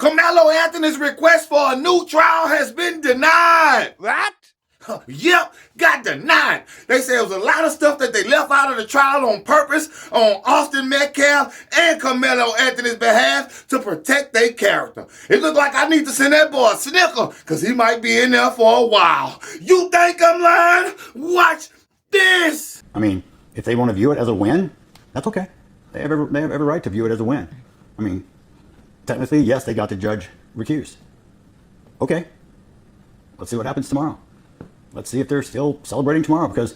Karmelo Anthony's request for a new trial has been denied. What? Yep, got denied. They say it was a lot of stuff that they left out of the trial on purpose on Austin Metcalf and Karmelo Anthony's behalf to protect their character. It looked like I need to send that boy a snicker because he might be in there for a while. You think I'm lying? Watch this. I mean, if they want to view it as a win, that's okay. They have every right to view it as a win. I mean, technically, yes, they got the judge recused. Okay. Let's see what happens tomorrow. Let's see if they're still celebrating tomorrow, because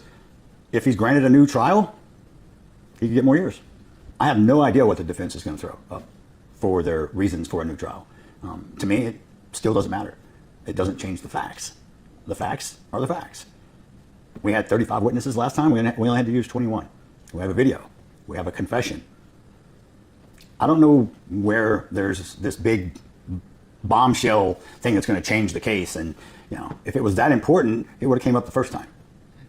if he's granted a new trial, he could get more years. I have no idea what the defense is going to throw up for their reasons for a new trial. To me, it still doesn't matter. It doesn't change the facts. The facts are the facts. We had 35 witnesses last time. We only had to use 21. We have a video. We have a confession. I don't know where there's this big bombshell thing that's going to change the case. And, you know, if it was that important, it would have came up the first time.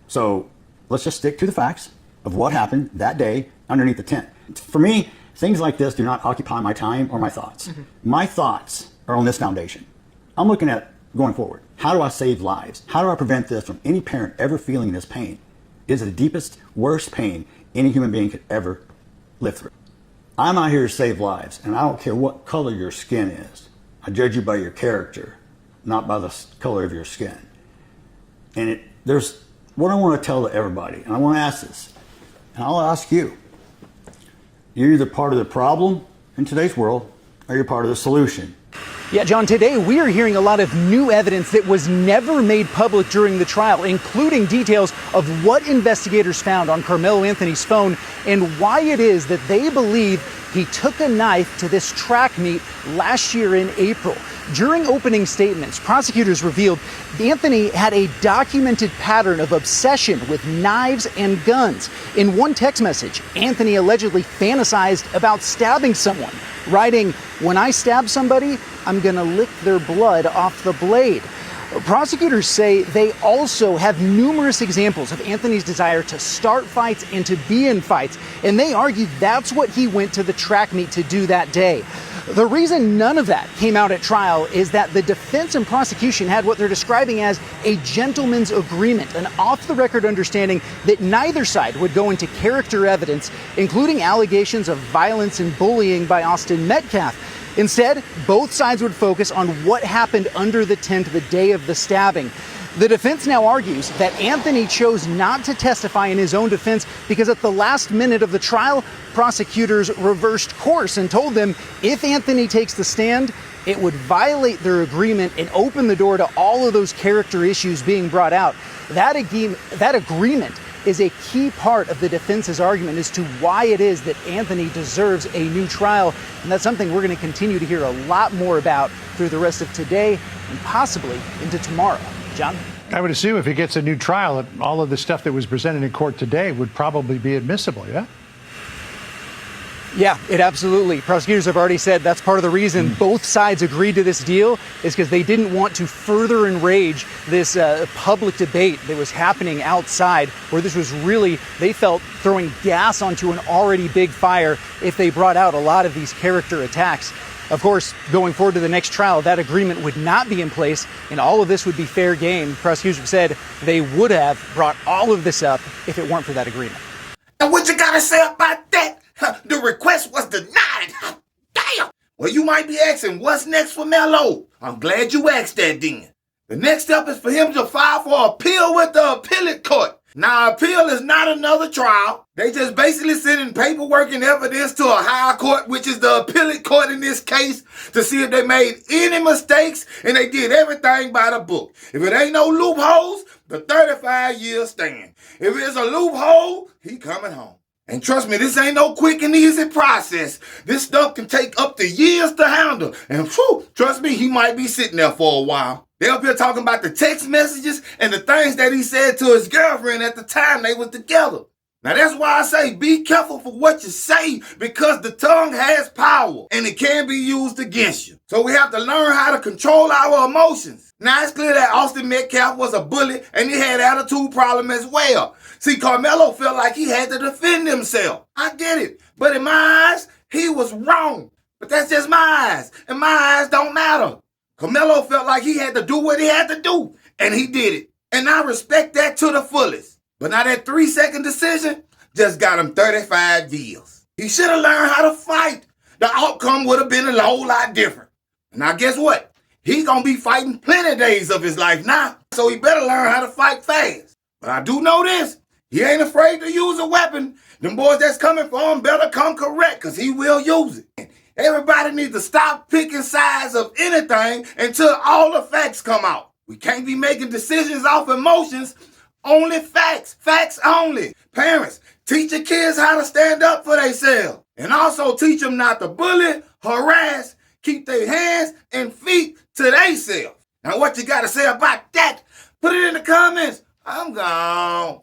So let's just stick to the facts of what happened that day underneath the tent. For me, things like this do not occupy my time or my thoughts. Mm-hmm. My thoughts are on this foundation. I'm looking at going forward. How do I save lives? How do I prevent this from any parent ever feeling this pain? It is the deepest, worst pain any human being could ever live through. I'm out here to save lives, and I don't care what color your skin is. I judge you by your character, not by the color of your skin. And there's what I want to tell to everybody, and I want to ask this, and I'll ask you. You're either part of the problem in today's world, or you're part of the solution. Yeah, John, today we are hearing a lot of new evidence that was never made public during the trial, including details of what investigators found on Karmelo Anthony's phone and why it is that they believe he took a knife to this track meet last year in April. During opening statements, prosecutors revealed Anthony had a documented pattern of obsession with knives and guns. In one text message, Anthony allegedly fantasized about stabbing someone, writing, "When I stab somebody, I'm gonna lick their blood off the blade." Prosecutors say they also have numerous examples of Anthony's desire to start fights and to be in fights, and they argue that's what he went to the track meet to do that day. The reason none of that came out at trial is that the defense and prosecution had what they're describing as a gentleman's agreement, an off-the-record understanding that neither side would go into character evidence, including allegations of violence and bullying by Austin Metcalf. Instead, both sides would focus on what happened under the tent the day of the stabbing. The defense now argues that Anthony chose not to testify in his own defense because at the last minute of the trial, prosecutors reversed course and told them if Anthony takes the stand, it would violate their agreement and open the door to all of those character issues being brought out. That agreement is a key part of the defense's argument as to why it is that Anthony deserves a new trial. And that's something we're going to continue to hear a lot more about through the rest of today and possibly into tomorrow. John? I would assume if he gets a new trial, that all of the stuff that was presented in court today would probably be admissible, yeah? Yeah, it absolutely. Prosecutors have already said that's part of the reason both sides agreed to this deal is because they didn't want to further enrage this public debate that was happening outside, where this was really, they felt, throwing gas onto an already big fire if they brought out a lot of these character attacks. Of course, going forward to the next trial, that agreement would not be in place, and all of this would be fair game. Prosecutors have said they would have brought all of this up if it weren't for that agreement. And what you gotta say about that? The request was denied. Damn! Well, you might be asking, what's next for Melo? I'm glad you asked that then. The next step is for him to file for appeal with the appellate court. Now, appeal is not another trial. They just basically sending paperwork and evidence to a higher court, which is the appellate court in this case, to see if they made any mistakes and they did everything by the book. If it ain't no loopholes, the 35 years stand. If it's a loophole, he coming home. And trust me, this ain't no quick and easy process. This stuff can take up to years to handle. And whew, trust me, he might be sitting there for a while. They up here talking about the text messages and the things that he said to his girlfriend at the time they was together. Now that's why I say be careful for what you say, because the tongue has power and it can be used against you. So we have to learn how to control our emotions. Now it's clear that Austin Metcalf was a bully and he had an attitude problem as well. See, Karmelo felt like he had to defend himself. I get it. But in my eyes, he was wrong. But that's just my eyes, and my eyes don't matter. Karmelo felt like he had to do what he had to do, and he did it. And I respect that to the fullest. But now that 3-second decision just got him 35 years. He should have learned how to fight. The outcome would have been a whole lot different. Now guess what? He's going to be fighting plenty days of his life now, so he better learn how to fight fast. But I do know this. He ain't afraid to use a weapon. Them boys that's coming for him better come correct, because he will use it. Everybody needs to stop picking sides of anything until all the facts come out. We can't be making decisions off emotions. Only facts. Facts only. Parents, teach your kids how to stand up for themselves. And also teach them not to bully, harass, keep their hands and feet to themselves. Now what you got to say about that? Put it in the comments. I'm gone.